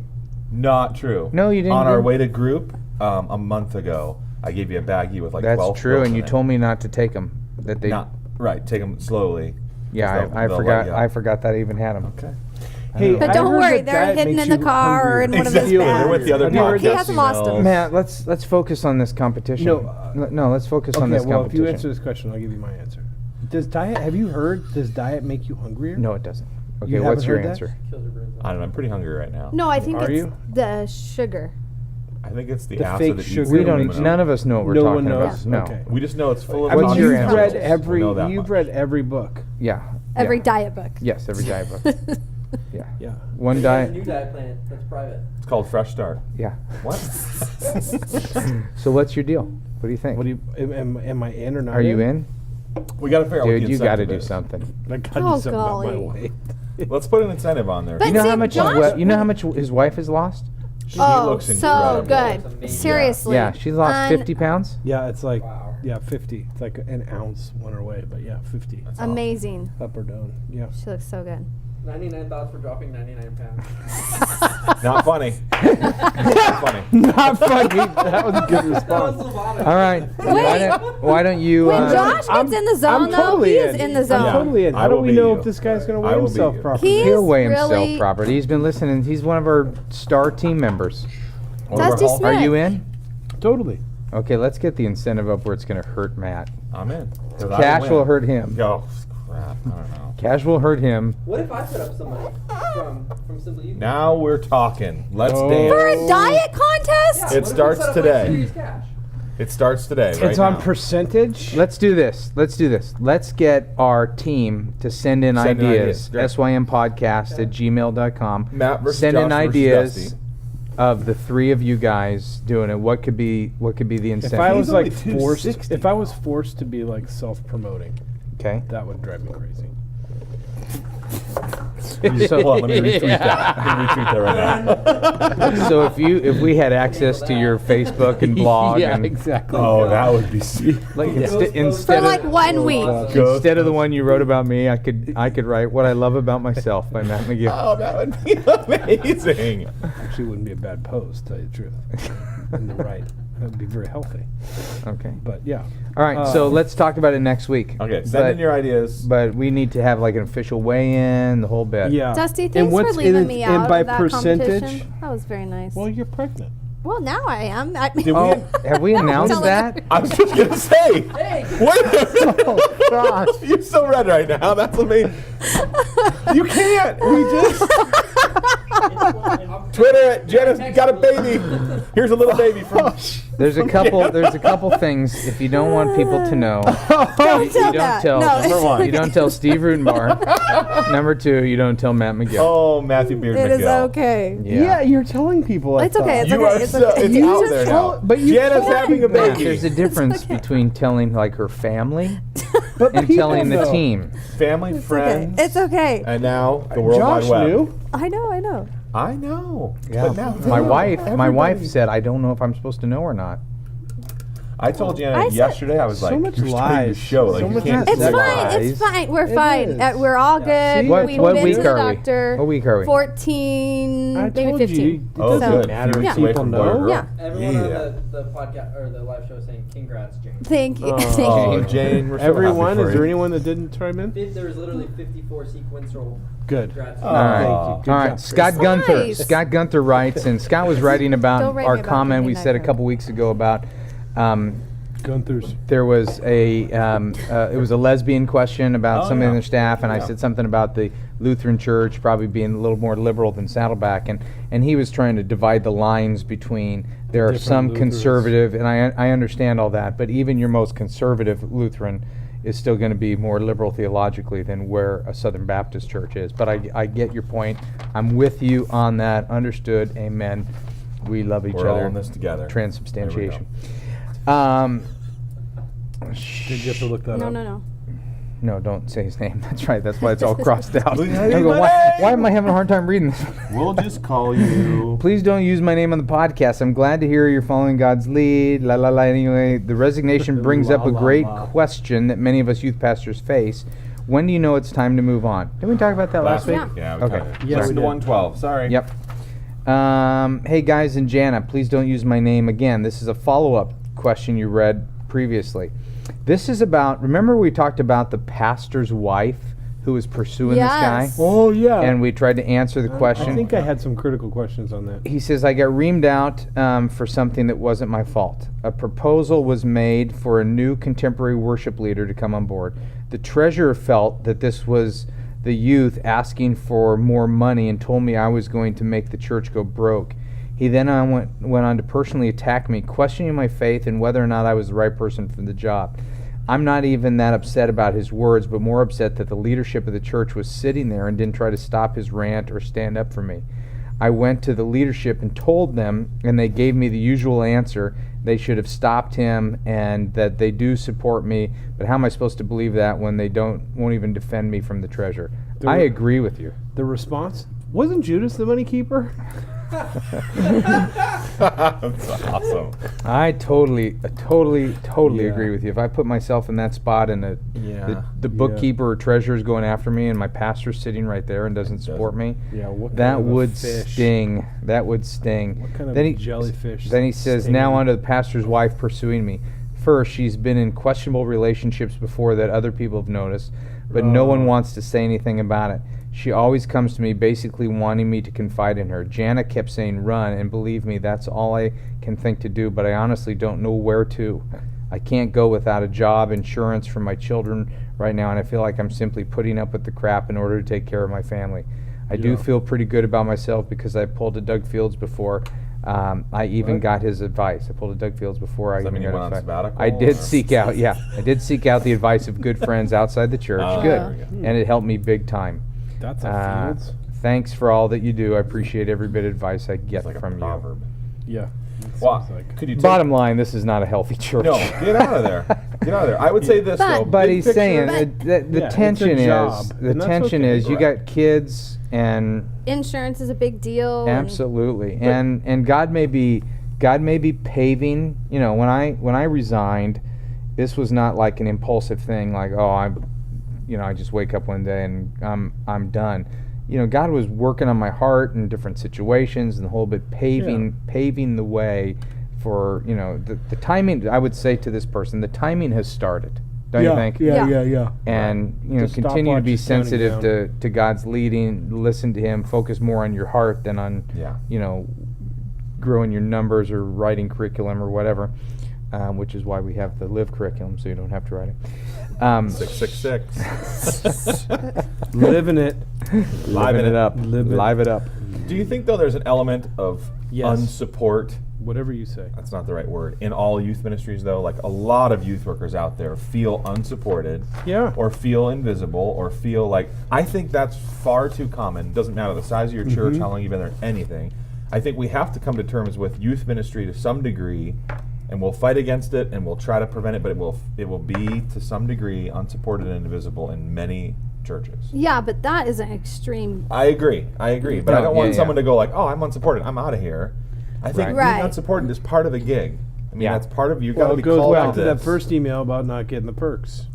Not true. No, you didn't On our give- way to group a month ago, I gave you a baggie with like 12 That's true, pills and in you it. told me not to take them. That they. Not right. Take them slowly. Yeah, They'll- I they'll forgot. let you I up. forgot that I even had them. Okay. Hey, But I don't heard worry, that they're diet hidden makes in the you car or hungrier. in one of his Exactly. They're bags. with the other Have you heard podcast He hasn't lost emails. them. Matt, let's focus on this competition. No, let's focus on Okay, this well, if competition. you answer this question, I'll give you my answer. Have you heard, does diet make you hungrier? No, it doesn't. Okay, You what's haven't your heard that? answer? Kills your brain. I don't know. I'm pretty hungry right now. No, I think Are it's you? the sugar. I think it's the The acid fake that eats sugar. We the don't. aluminum. None of us know what we're No talking one about. knows? No. Okay. We just know it's full of. I mean, What's your you've answer? read We every. know that You've much. read every book. Yeah. Every yeah. diet book. Yes, every diet book. Yeah. Yeah. One New diet. diet plan. That's private. It's called Fresh Start. Yeah. What? So what's your deal? What do you think? What do you? Am I in or not? Are you in? We got to figure out what Dude, the you got to incentive do is. something. I gotta Oh, do something about my golly. weight. Let's put an incentive on there. But You know see, how much Josh- you know how much his wife has lost? She Oh, looks so incredible. good. Amazing. Seriously. Yeah, she's lost Un- 50 pounds. Yeah, it's like Wow. 50. It's like an ounce one away, but yeah, 50 That's awesome. Amazing. up or down. Yeah. She looks so good. 99 thoughts for dropping 99 pounds. Not funny. Not funny. Not funny. That was a good That was response. the bottom. All right. Why don't you? When Josh gets in the zone, though, he is in the zone. I'm totally in. I How do will we beat know you. if this guy's going to I weigh will beat himself you. properly? He He'll is weigh himself really- properly. He's been listening. He's one of our star team members. Dusty Are Smith. you in? Totally. Okay, let's get the incentive up where it's going to hurt Matt. I'm in. 'Cause I Cash win. will hurt him. Oh, crap. I don't know. Cash will hurt him. What if I put up some money from Simply Eating? Now we're talking. Let's Oh. dance. For a diet contest? Yeah, It what if we starts set up, today. Like, serious cash? It starts today. It's right on now. percentage. Let's do this. Let's get our team to send in Send in ideas. ideas. sympodcast@gmail.com. Matt versus Send in Josh versus ideas Dusty. of the three of you guys doing it. What could be the If incentive? I was only like forced, 260. if I was forced to be like self-promoting, Okay. that would drive me crazy. So, Hold on, let me retweet that. Let me retweet that right now. so if we had access to your Facebook and blog yeah, and exactly. Oh, that would be sweet. like For instead like of 1 week. instead of the one you wrote about me, I could write What I Love About Myself by Matt McGill. Oh, that would be amazing. Actually, wouldn't be a bad post, to tell you the truth. In the right, that would be very healthy. Okay. But yeah. All right, so let's talk about it next week. Okay, send in your ideas. But we need to have like an official weigh-in, the whole bit. Yeah. Dusty, And thanks for what's- leaving and me it's- out and by of that percentage. competition. That was very nice. Well, you're pregnant. Well, now I am. Did Oh, have we announced telling that? I was just gonna say. Wait a minute. Oh, gosh. You're so red right now. That's amazing. You can't. We just Twitter. Jana's got a baby. Here's a little baby from. There's a couple things if you don't want people to know. Don't you tell don't that. tell No, Number one. you don't tell Steve Rudenbar. Number 2, you don't tell Matt McGill. Oh, Matthew Beard it is McGill. okay. Yeah, you're telling people. It's okay. It's You okay. are It's so. okay. It's You out just there told- now. but you Jana's told having a Matt, baby. there's a difference okay. between telling like her family but and people telling the know. team. Family, Okay. friends, It's okay. and now the World Josh Wide Web. knew. I know. I know. Yeah. But now My wife everybody- said I don't know if I'm supposed to know or not. I told Jana I said- yesterday. I was So like, much "You're starting to lies. show. So Like, you much can't." It's That's fine. lies. It's fine. We're It fine. is. We're all good. See? What We've what been week to the are we? doctor. What week are we? 14, I maybe told 15. you. It Oh, doesn't good. matter Few if weeks away people from know. Boy or Girl. Yeah. Everyone Yeah. on the podcast or the live show is saying congrats, Jane. Thank you. Oh. Thank Oh, you. Jane, we're so Everyone, happy for is there you. anyone that didn't chime in? There was literally 54 sequential Good. congrats. Oh. All right. Thank you. All Good right. job, Scott Chris. Gunther. Nice. Scott Gunther writes, and Scott was writing about Don't write our me about comment we Kidney said a Knife. couple weeks ago about Gunther's. there was it was a lesbian question about Oh, somebody yeah. in their staff, and I Yeah. said something about the Lutheran Church probably being a little more liberal than Saddleback, and he was trying to divide the lines between there are Different some Lutherans. conservative, and I understand all that, but even your most conservative Lutheran is still going to be more liberal theologically than where a Southern Baptist church is. But I get your point. I'm with you on that. Understood. Amen. We love each We're all other. in this together. Transubstantiation. Did you have to look that No, up? no. No, don't say his name. That's right. That's why it's all crossed out. Look at I go, my why name!" am I having a hard time reading this? We'll just call you. Please don't use my name on the podcast. I'm glad to hear you're following God's lead. La la la. Anyway, the resignation brings up a La, la, great la. question that many of us youth pastors face. When do you know it's time to move on? Didn't we talk about that last week? Yeah. Yeah. Okay. Yes, Listen we to did. 112. Sorry. Yep. Hey guys and Jana, please don't use my name again. This is a follow-up question you read previously. This is about, remember we talked about the pastor's wife who was pursuing this guy? Yes. Oh yeah. And we tried to answer the question. I think I had some critical questions on that. He says, I got reamed out for something that wasn't my fault. A proposal was made for a new contemporary worship leader to come on board. The treasurer felt that this was the youth asking for more money and told me I was going to make the church go broke. He then went on to personally attack me, questioning my faith and whether or not I was the right person for the job. I'm not even that upset about his words, but more upset that the leadership of the church was sitting there and didn't try to stop his rant or stand up for me. I went to the leadership and told them, and they gave me the usual answer. They should have stopped him and that they do support me, but how am I supposed to believe that when they won't even defend me from the treasurer? I agree with you. The response wasn't Judas the money keeper. That's awesome. I totally Yeah. agree with you. If I put myself in that spot and the bookkeeper or treasurer is going after me and my pastor's sitting right there and doesn't support me, Yeah. What that kind of a would fish? sting. That would sting. What kind of Then a he- jellyfish? Then he says, stinging? now on to the pastor's wife pursuing me. First, she's been in questionable relationships before that other people have noticed, but no one wants to say anything about it. She always comes to me basically wanting me to confide in her. Jana kept saying run, and believe me, that's all I can think to do, but I honestly don't know where to. I can't go without a job, insurance for my children right now, and I feel like I'm simply putting up with the crap in order to take care of my family. I do Yeah. feel pretty good about myself because I pulled a Doug Fields before. I even got his advice. I pulled a Doug Fields before I Does that even mean you got went his on sabbatical, I did or- seek out, I did seek out the advice of good friends outside the church. Oh, Good. there we go. And it helped me big time. That's a Fields. Thanks for all that you do. I appreciate every bit of advice I get It's like a from you. proverb. Yeah. Well, Seems like. could you take, Bottom line, this is not a healthy church. No, get out of there. Get out of there. I would say this, though. But big he's picture- saying But- the Yeah, it's a tension job, is and that's okay. is you Right. got kids and Insurance is a big deal. and- absolutely and God may be paving. You know, when I resigned, this was not like an impulsive thing. Like, oh, I just wake up one day and I'm done. You know, God was working on my heart in different situations and the whole bit paving the way for, you know, the timing. I would say to this person, the timing has started. Don't you think? Yeah. And you know, The continue to be stopwatch is counting sensitive down. to God's leading. Listen to Him. Focus more on your heart than on Yeah. you know, growing your numbers or writing curriculum or whatever. Which is why we have the live curriculum, so you don't have to write it. 666. Living it. Living it up. Live it. Live it up. Do you think, though, there's an element of Yes. unsupport? Whatever you say. That's not the right word. In all youth ministries, though, like a lot of youth workers out there feel unsupported. Yeah. Or feel invisible, or feel like, I think that's far too common. Doesn't matter the size of your church, how long you've been there, anything. I think we have to come to terms with youth ministry to some degree, and we'll fight against it, and we'll try to prevent it, but it will be to some degree unsupported and invisible in many churches. Yeah, but that is an extreme. I agree, but I No, don't want yeah. someone to go like, oh, I'm unsupported, I'm out of here. I think Right. Right. being unsupported is part of the gig. I mean, Yeah. that's part of you. You've Well, got to it be goes called back out to that first email about not getting the perks.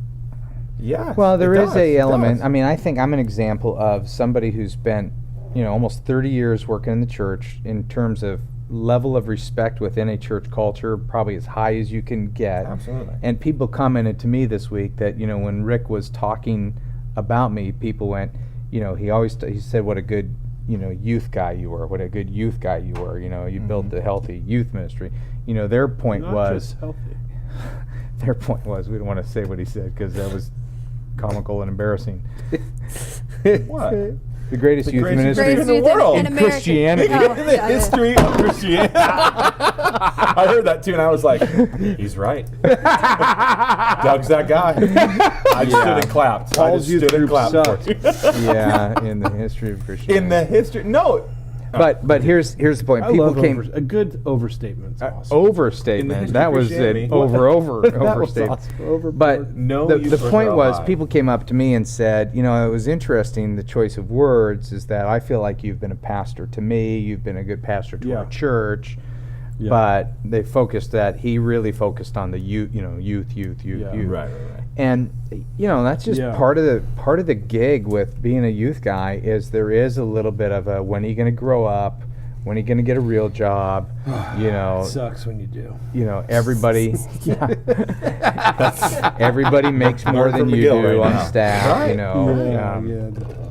Yeah. Well, there is a element. Does. I mean, I think I'm an example of somebody who's spent, you know, almost 30 years working in the church in terms of level of respect within a church culture, probably as high as you can get. Absolutely. And people commented to me this week that, you know, when Rick was talking about me, people went, you know, he said what a good, you know, youth guy you were, what a good youth guy you were, you know, you built a healthy youth ministry. You know, their point Not was, just healthy. their point was, we don't want to say what he said because that was comical and embarrassing. What? The greatest The youth greatest ministry youth Greatest in the youth world. in in America. Christianity. Oh, In the yeah, yeah. history of Christianity. I heard that too, and I was like, he's right. Doug's that guy. I just stood and clapped. Paul's I youth just stood and group clapped. sucked. Yeah, in the history of Christianity. In the history, no. But here's the point. I People love came a good overstatement's awesome. overstatement. history That of was Christianity. it. What? Overstatement. awesome. Overboard. But No the youth worker point was, alive. people came up to me and said, you know, it was interesting, the choice of words is that I feel like you've been a pastor to me, you've been a good pastor to our Yeah. church, Yeah. but they focused he really focused on the youth, you know, youth. Yeah. Right. And you know, that's just Yeah. part of the gig with being a youth guy is there is a little bit of a when are you going to grow up? When are you going to get a real job? You know, It sucks when you do. you know, everybody, everybody makes more Learn than from you McGill do right on now. staff. Right. You know, yeah, um,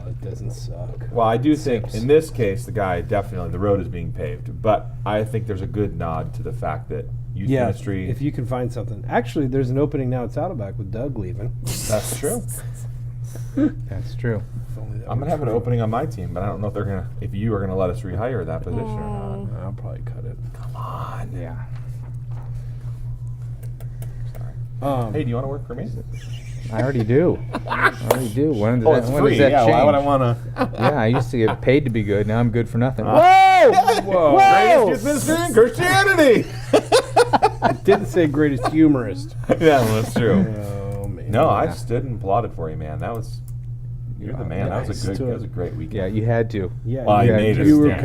it doesn't suck. Well, I do think in this case, the road is being paved. But I think there's a good nod to the fact that youth Yeah, ministry. if you can find something. Actually, there's an opening now at Saddleback with Doug leaving. That's true. that's true. If only that I'm were gonna have an true. opening on my team, but I don't know if you are gonna let us rehire that position or not. I'll probably cut it. Come on. Yeah. Sorry. Hey, do you want to work for me? I already do. I already do. When does Oh, that, it's when free. does that Yeah. change? Why would I want to? Yeah, I used to get paid to be good. Now I'm good for nothing. Whoa! Greatest youth ministry in Christianity. It didn't say greatest humorist. Yeah, that's true. Oh man. No, I stood and applauded for you, man. You're the man. Yeah, That was a great weekend. Yeah, you had to. Yeah, Well, you, I made you it were stand.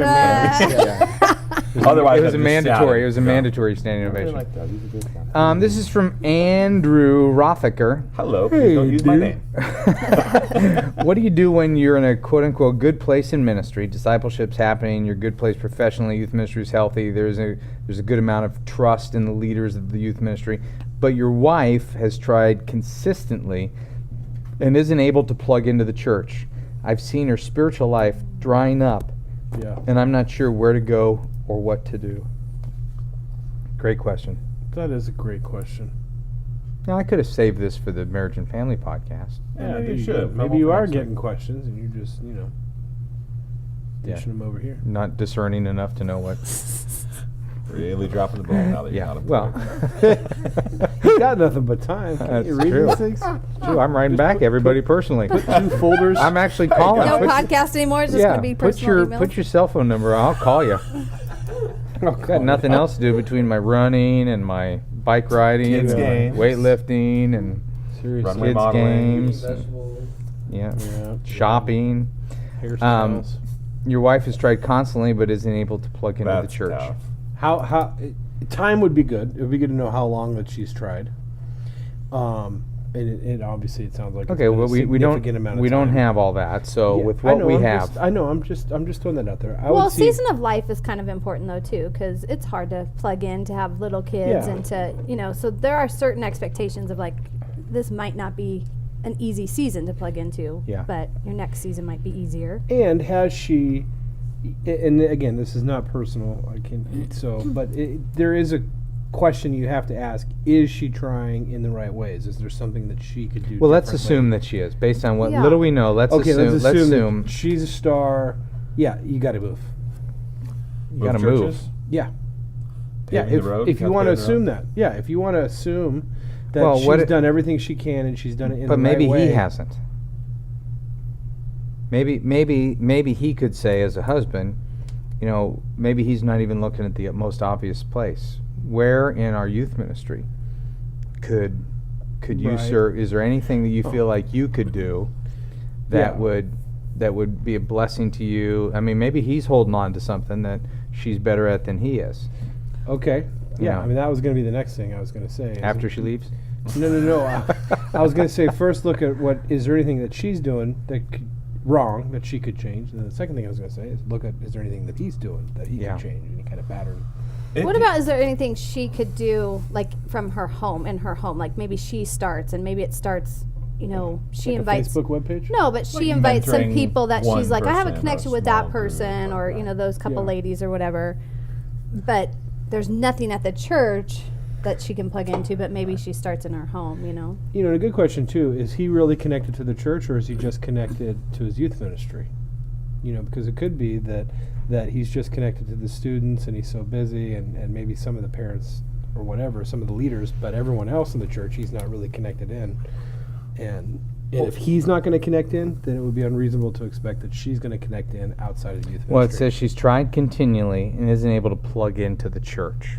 commanded. Otherwise, It was I'd a just mandatory. sat It was a it. mandatory standing I really ovation. like that. He's a good guy. This is from Andrew Rothacker. Hello. Please don't use my dude. name. What do you do when you're in a quote-unquote good place in ministry? Discipleship's happening. You're a good place professionally. Youth ministry is healthy. There's a good amount of trust in the leaders of the youth ministry. But your wife has tried consistently and isn't able to plug into the church. I've seen her spiritual life drying up, Yeah. and I'm not sure where to go or what to do. Great question. That is a great question. Now, I could have saved this for the Marriage and Family podcast. Yeah, maybe there you go. should. Maybe you are getting questions and you're just, Yeah. dishing them over here. Not discerning enough to know what. Really dropping the ball now that you're Yeah. not a Well, You got nothing but time. Can't that's you read true. these things? True, I'm writing back everybody personally. Two folders. I'm actually calling. No Put- podcast anymore. It's just yeah, gonna be put personal your emails. put your cell phone number. I'll call you. Got nothing else to do between my running and my bike riding, Kids and games. weightlifting, and Seriously. Runway kids modeling. games. Vegetables. Yeah. Yeah. Shopping. Hairstyles. Your wife has tried constantly, but isn't able to plug into That's the church. tough. How time would be good. It would be good to know how long that she's tried. And it obviously it sounds like Okay, it's been well a we don't significant amount of we don't time. have all that. So Yeah, with I what know, we I'm have, just, I know. I'm just throwing that out there. I Well, would see, season of life is kind of important though too, because it's hard to plug in to have little kids Yeah. and to so there are certain expectations of like this might not be an easy season to plug into. Yeah. But your next season might be easier. And has she? And again, this is not personal. I can but there is a question you have to ask: is she trying in the right ways? Is there something that she could do? well, let's differently? assume that she is, based on what Yeah. little we know. Let's Okay, assume. let's assume, Let's that she's a star. Yeah, you got to move. you got to move. churches? Yeah. Yeah, Paving if the road, you got want to paving the road? assume that. Yeah, if you want to assume that Well, she's what it- done everything she can and she's done it in But the maybe right way. he hasn't. Maybe he could say as a husband, maybe he's not even looking at the most obvious place. Where in our youth ministry could you Right. serve? Is there anything that you feel like you could do that Yeah. would be a blessing to you? I mean, maybe he's holding on to something that she's better at than he is. Okay. Yeah, Yeah. I mean that was going to be the next thing I was going to say. is- After she leaves. No. I was going to say first look at what is there anything that she's doing wrong that she could change, and then the second thing I was going to say is look at is there anything that he's doing that he Yeah. can change, any kind of pattern. What about, is there anything she could do, like from her home, in her home? Like maybe she starts, and maybe it starts, she Like invites. a Facebook webpage? No, but she Like invites some mentoring people that one she's like, I have a person or connection a with that small group person, like or, that. those couple Yeah. ladies or whatever. But there's nothing at the church that she can plug into, but maybe she starts in her home, And a good question too is he really connected to the church, or is he just connected to his youth ministry? Because it could be that he's just connected to the students and he's so busy, and maybe some of the parents or whatever, some of the leaders, but everyone else in the church he's not really connected in. And if he's not going to connect in, then it would be unreasonable to expect that she's going to connect in outside of the youth ministry. Well, it says she's tried continually and isn't able to plug into the church.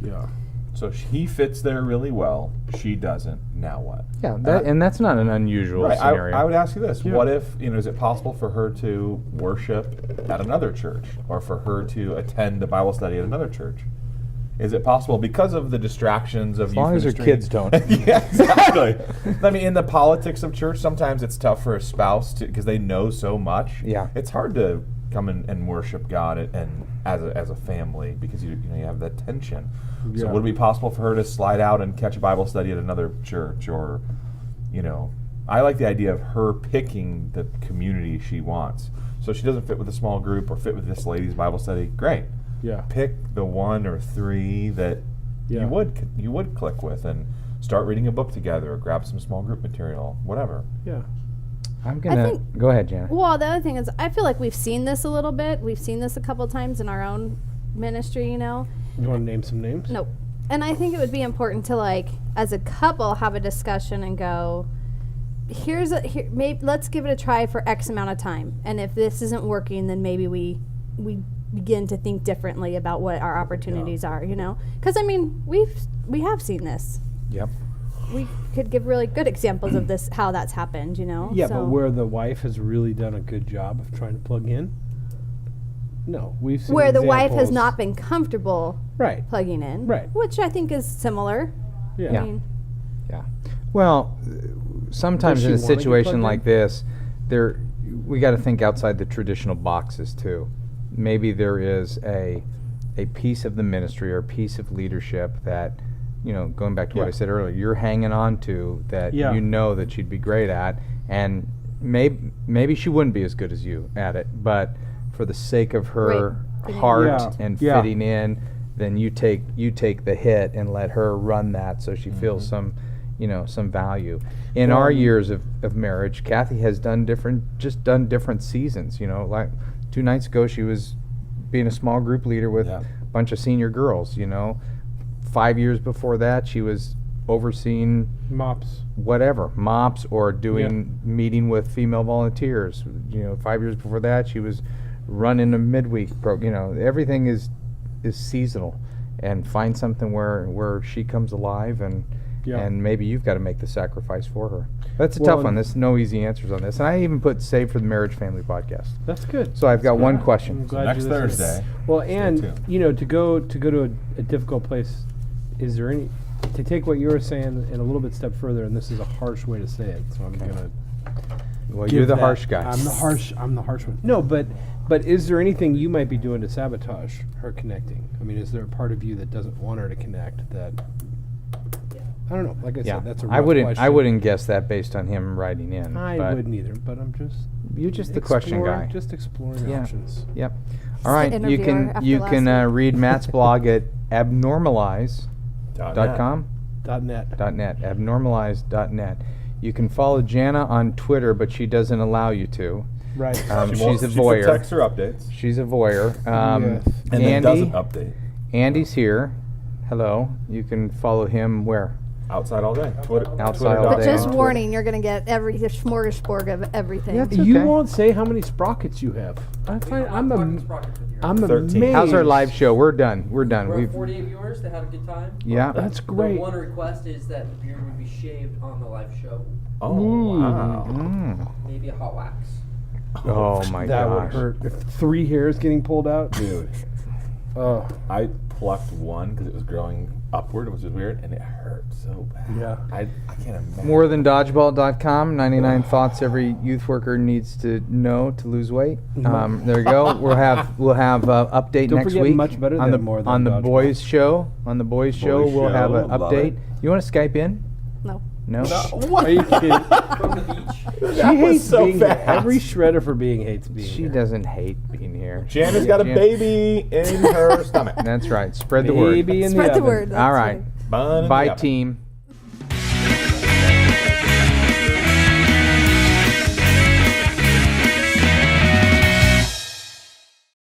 Yeah. So he fits there really well. She doesn't. Now what? Yeah, and that's not an unusual Right. scenario. I would ask you this: Yeah. what if is it possible for her to worship at another church, or for her to attend a Bible study at another church? Is it possible because of the distractions of As youth long as her ministry? kids don't. Yeah, exactly. I mean, in the politics of church, sometimes it's tough for a spouse to because they know so much. Yeah. It's hard to come and worship God and as a family because you have that tension. So Yeah. would it be possible for her to slide out and catch a Bible study at another church, or I like the idea of her picking the community she wants. So she doesn't fit with a small group or fit with this lady's Bible study. Great. Yeah. Pick the one or three that Yeah. you would click with and start reading a book together, or grab some small group material, whatever. Yeah. I'm gonna think- go ahead, Jana. Well, the other thing is, I feel like we've seen this a little bit. We've seen this a couple times in our own ministry, You want to name some names? Nope. And I think it would be important to, like, as a couple, have a discussion and go, maybe let's give it a try for X amount of time. And if this isn't working, then maybe we begin to think differently about what our opportunities are, Because, I mean, we have seen this. Yep. We could give really good examples of this, how that's happened, Yeah, So- but where the wife has really done a good job of trying to plug in? No, we've seen where the wife has examples- not been comfortable Right. plugging in. Right. Which I think is similar. Yeah. Yeah. I mean, Yeah. Well, sometimes Does in a she wanna get situation plugged like in? this, we got to think outside the traditional boxes too. Maybe there is a piece of the ministry or a piece of leadership that, going back to what Yeah. I said earlier, you're hanging on to that Yeah. that she'd be great at, and maybe she wouldn't be as good as you at it, but for the sake of her Right. heart Yeah. and Yeah. fitting in, then you take the hit and let her run that so she feels some value. In our years of marriage, Kathy has done different seasons. Like 2 nights ago, she was being a small group leader with Yeah. bunch of senior girls. 5 years before that, she was overseeing Mops. whatever, mops or doing meeting with female volunteers. 5 years before that, she was running a midweek everything is seasonal, and find something where she comes alive, and maybe you've got to make the sacrifice for her. That's a tough one. There's no easy answers on this, and I even put Save for the Marriage Family podcast. That's good. So I've got one I'm question. glad Next you listened. Thursday. Well, Stay and tuned. to go to a difficult place, is there any to take what you were saying and a little bit step further? And this is a harsh way to say it, so I'm gonna. Well, give you're the that. harsh guy. I'm the harsh one. No, but is there anything you might be doing to sabotage her connecting? I mean, is there a part of you that doesn't want her to connect? That I don't know. Like I said, that's a rough I wouldn't. question. I wouldn't guess that based on him writing in. I but wouldn't either. But I'm just. You're just the question guy. Just exploring Yeah. options. Yep. All right. You interviewer can after last week. read Matt's blog at abnormalize.com. .net. .net. Abnormalize.net. You can follow Jana on Twitter, but she doesn't allow you to. Right. She's a She voyeur. protects her updates. She's a voyeur. Yes. And then Andy, doesn't update. Andy's here. Hello. You can follow him where? Outside all day. Twitter. Outside all But day. just warning, you're going to get every smorgasbord of everything. Yeah, it's You okay. won't say how many sprockets you have. I find I'm Talking sprockets with you. I'm 13. amazed. How's our live show? We're done. We're done. We're We've at 48 viewers. They had a good time. yeah. That's The great. one request is that the beard would be shaved on the live show. Oh, wow. Mm. Maybe a hot wax. Oh my That would gosh. hurt. If 3 hairs getting pulled out, Dude. oh I plucked one because it was growing upward, which is weird, and it hurt so bad. Yeah. I can't imagine. More than dodgeball.com. 99 thoughts every youth worker needs to know to lose weight. There you go. We'll have update Don't next forget week much better on than the more than on the dodgeball. boys show. On the boys show, we'll have show, an love update. it. You want to Skype in? No. No. Are you kidding? From the beach. She was hates so being fast. here. Every shredder for being hates being She here. doesn't hate being here. Jana's got a Jan- baby in her stomach. That's right. Spread the word. Baby in Spread the oven. word. That's All right. Bun in the Bye, oven. team.